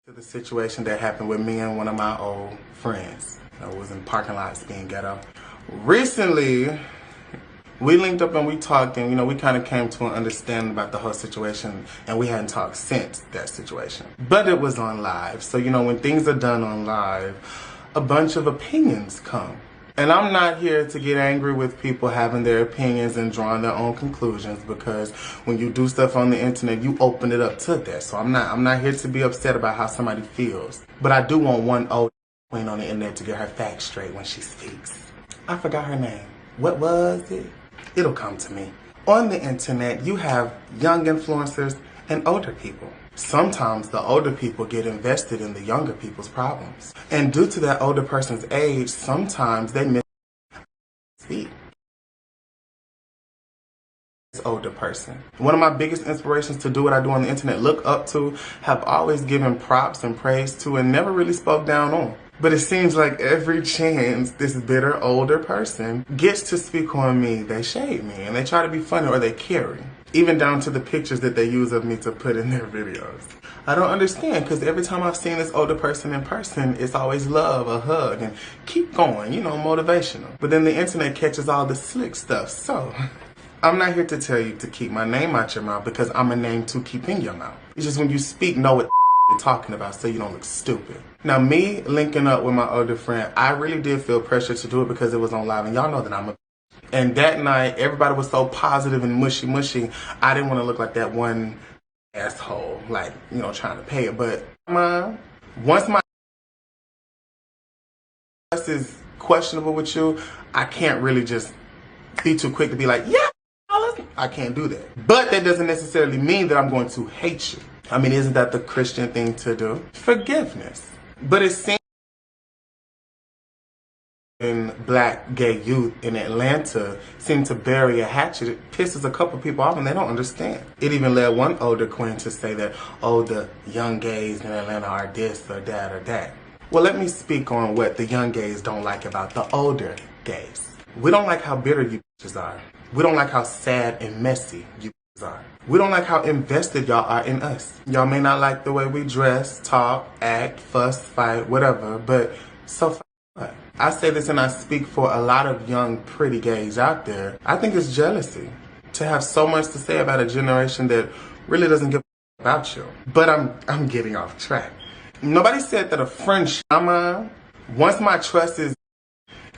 To the situation that happened with me and one of my old friends. I was in parking lots being ghetto. Recently, we linked up and we talked, and we kind of came to an understanding about the whole situation, and we hadn't talked since that situation. But it was on live, so when things are done on live, a bunch of opinions come. And I'm not here to get angry with people having their opinions and drawing their own conclusions, because when you do stuff on the internet, you open it up to that. So I'm not here to be upset about how somebody feels. But I do want one old queen on the internet to get her facts straight when she speaks. I forgot her name. What was it? It'll come to me. On the internet, you have young influencers and older people. Sometimes the older people get invested in the younger people's problems. And due to that older person's age, sometimes they miss speak. This older person. One of my biggest inspirations to do what I do on the internet, look up to, have always given props and praise to, and never really spoke down on. But it seems like every chance this bitter older person gets to speak on me, they shade me and they try to be funny or they carry. Even down to the pictures that they use of me to put in their videos. I don't understand, because every time I've seen this older person in person, it's always love, a hug, and keep going, motivational. But then the internet catches all the slick stuff, so I'm not here to tell you to keep my name out your mouth, because I'm a name to keep in your mouth. It's just when you speak, know what you're talking about so you don't look stupid. Now, me linking up with my older friend, I really did feel pressure to do it because it was on live, and y'all know that I'm a and that night, everybody was so positive and mushy. I didn't want to look like that one asshole, like, trying to pay it. But once my trust is questionable with you, I can't really just be too quick to be like, yeah, I can't do that. But that doesn't necessarily mean that I'm going to hate you. I mean, isn't that the Christian thing to do? Forgiveness. But it seems in black gay youth in Atlanta seem to bury a hatchet. It pisses a couple people off and they don't understand. It even led one older queen to say that, oh, the young gays in Atlanta are this or that or that. Well, let me speak on what the young gays don't like about the older gays. We don't like how bitter you bitches are. We don't like how sad and messy you bitches are. We don't like how invested y'all are in us. Y'all may not like the way we dress, talk, act, fuss, fight, whatever, but so what? I say this and I speak for a lot of young, pretty gays out there. I think it's jealousy to have so much to say about a generation that really doesn't give a about you. But I'm getting off track. Nobody said that a friendship, once my trust is,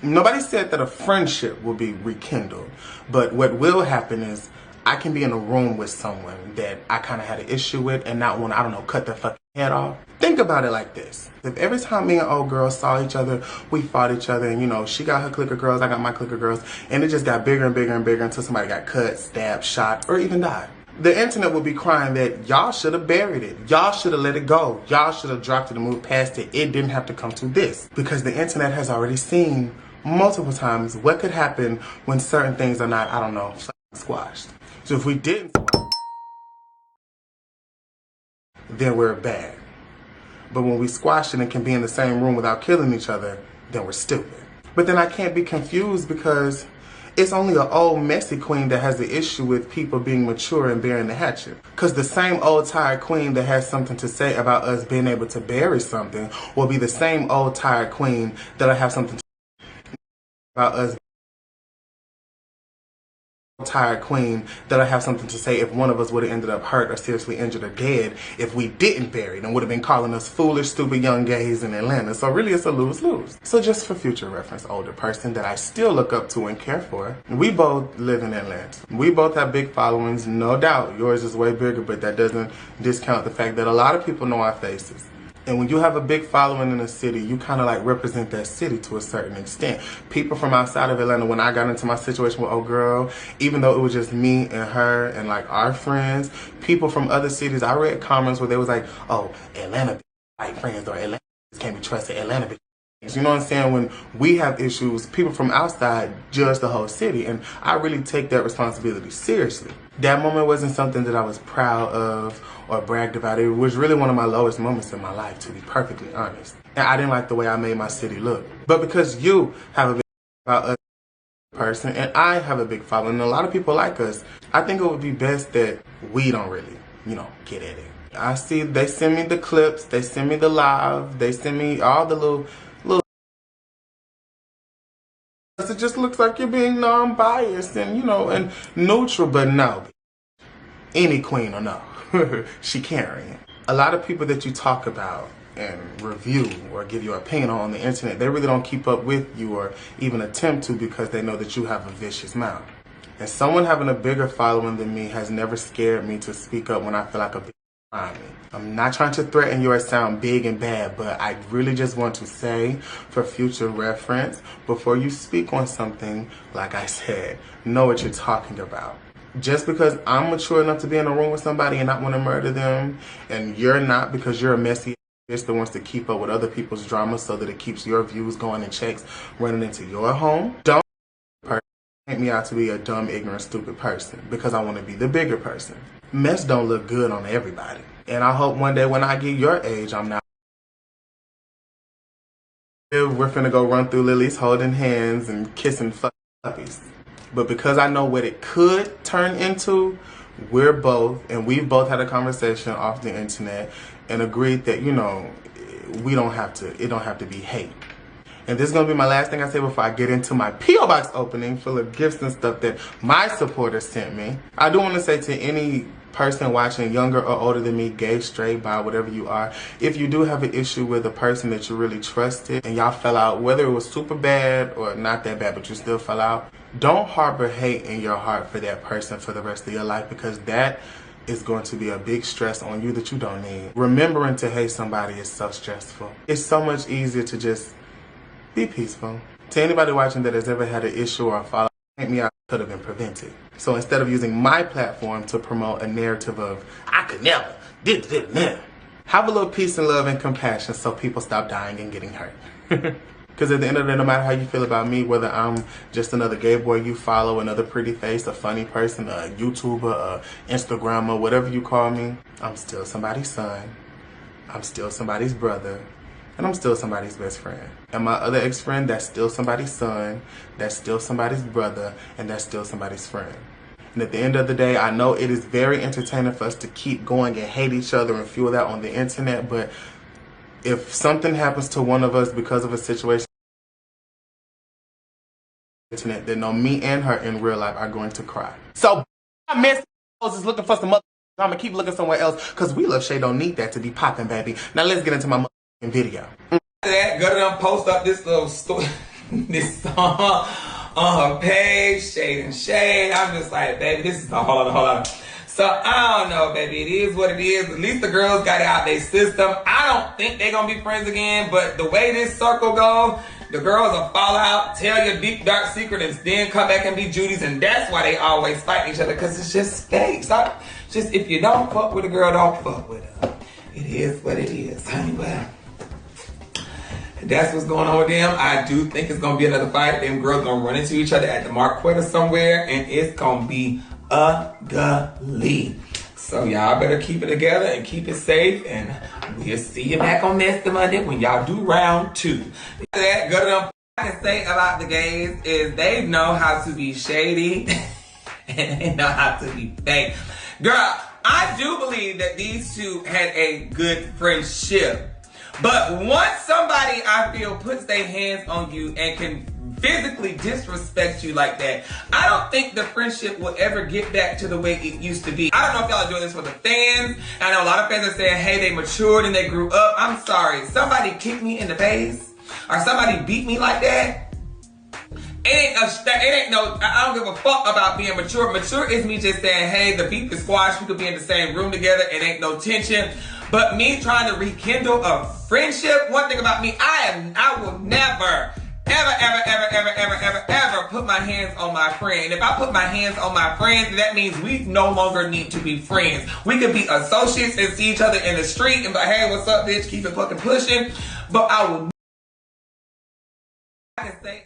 nobody said that a friendship will be rekindled. But what will happen is I can be in a room with someone that I kind of had an issue with and not want to, cut their fucking head off. Think about it like this. If every time me and old girl saw each other, we fought each other, and she got her clique of girls, I got my clique of girls, and it just got bigger and bigger and bigger until somebody got cut, stabbed, shot, or even died. The internet would be crying that y'all should have buried it. Y'all should have let it go. Y'all should have dropped it and moved past it. It didn't have to come to this. Because the internet has already seen multiple times what could happen when certain things are not, squashed. So if we didn't squash, then we're bad. But when we squash it and can be in the same room without killing each other, then we're stupid. But then I can't be confused because it's only an old messy queen that has the issue with people being mature and burying the hatchet. Because the same old tired queen that has something to say about us being able to bury something will be the same old tired queen that'll have something to say about us tired queen that'll have something to say if one of us would have ended up hurt or seriously injured or dead if we didn't bury it, and would have been calling us foolish, stupid young gays in Atlanta. So really it's a lose-lose. So just for future reference, older person that I still look up to and care for, we both live in Atlanta. We both have big followings, no doubt. Yours is way bigger, but that doesn't discount the fact that a lot of people know our faces. And when you have a big following in a city, you kind of like represent that city to a certain extent. People from outside of Atlanta, when I got into my situation with old girl, even though it was just me and her and like our friends, people from other cities, I read comments where they was like, oh, Atlanta white friends, or Atlanta can't be trusted, Atlanta. You know what I'm saying? When we have issues, people from outside judge the whole city, and I really take that responsibility seriously. That moment wasn't something that I was proud of or bragged about. It was really one of my lowest moments in my life, to be perfectly honest. And I didn't like the way I made my city look. But because you have a big about us person, and I have a big following, and a lot of people like us, I think it would be best that we don't really, get at it. I see they send me the clips, they send me the live, they send me all the little. It just looks like you're being non-biased and, you know, and neutral, but no. Any queen will know. She carrying. A lot of people that you talk about and review or give your opinion on the internet, they really don't keep up with you or even attempt to because they know that you have a vicious mouth. And someone having a bigger following than me has never scared me to speak up when I feel like a bitch behind me. I'm not trying to threaten you or sound big and bad, but I really just want to say for future reference, before you speak on something, like I said, know what you're talking about. Just because I'm mature enough to be in a room with somebody and not want to murder them, and you're not because you're a messy bitch that wants to keep up with other people's drama so that it keeps your views going and checks running into your home, don't paint me out to be a dumb, ignorant, stupid person because I want to be the bigger person. Mess don't look good on everybody. And I hope one day when I get your age, I'm not. We're finna go run through Lily's holding hands and kissing puppies. But because I know what it could turn into, we've both had a conversation off the internet and agreed that, you know, it don't have to be hate. And this is going to be my last thing I say before I get into my P.O. Box opening full of gifts and stuff that my supporters sent me. I do want to say to any person watching, younger or older than me, gay, straight, bi, whatever you are, if you do have an issue with a person that you really trusted and y'all fell out, whether it was super bad or not that bad, but you still fell out, don't harbor hate in your heart for that person for the rest of your life, because that is going to be a big stress on you that you don't need. Remembering to hate somebody is so stressful. It's so much easier to just be peaceful. To anybody watching that has ever had an issue or a fallout, hate me out could have been prevented. So instead of using my platform to promote a narrative of, I could never, have a little peace and love and compassion so people stop dying and getting hurt. Because at the end of the day, no matter how you feel about me, whether I'm just another gay boy you follow, another pretty face, a funny person, a YouTuber, a Instagrammer, whatever you call me, I'm still somebody's son. I'm still somebody's brother. And I'm still somebody's best friend. And my other ex-friend, that's still somebody's son, that's still somebody's brother, and that's still somebody's friend. And at the end of the day, I know it is very entertaining for us to keep going and hate each other and fuel that on the internet, but if something happens to one of us because of a situation on the internet, then know me and her in real life are going to cry. So, I miss is looking for some mother. I'm gonna keep looking somewhere else, because We Love Shade don't need that to be popping, baby. Now let's get into my video. That go to them post up this little story, this song on her page, Shade and Shade. I'm just like, baby, this is hold on. So I don't know, baby. It is what it is. At least the girls got it out their system. I don't think they're gonna be friends again, but the way this circle goes, the girls will fall out, tell your deep dark secret, and then come back and be Judy's, and that's why they always fight each other, because it's just fake. So just if you don't fuck with a girl, don't fuck with her. It is what it is, honey. Well, that's what's going on with them. I do think it's gonna be another fight. Them girls gonna run into each other at the Marquetta somewhere, and it's gonna be ugly. So y'all better keep it together and keep it safe, and we'll see you back on next Monday when y'all do round 2. That go to them. I can say about the gays is they know how to be shady and they know how to be fake. Girl, I do believe that these two had a good friendship. But once somebody, I feel, puts their hands on you and can physically disrespect you like that, I don't think the friendship will ever get back to the way it used to be. I don't know if y'all are doing this for the fans. I know a lot of fans are saying, hey, they matured and they grew up. I'm sorry. Somebody kicked me in the face or somebody beat me like that. I don't give a fuck about being mature. Mature is me just saying, hey, the beef is squashed. We could be in the same room together. It ain't no tension. But me trying to rekindle a friendship, one thing about me, I will never, ever put my hands on my friend. If I put my hands on my friend, that means we no longer need to be friends. We could be associates and see each other in the street and be like, hey, what's up, bitch? Keep it fucking pushing. But I will never say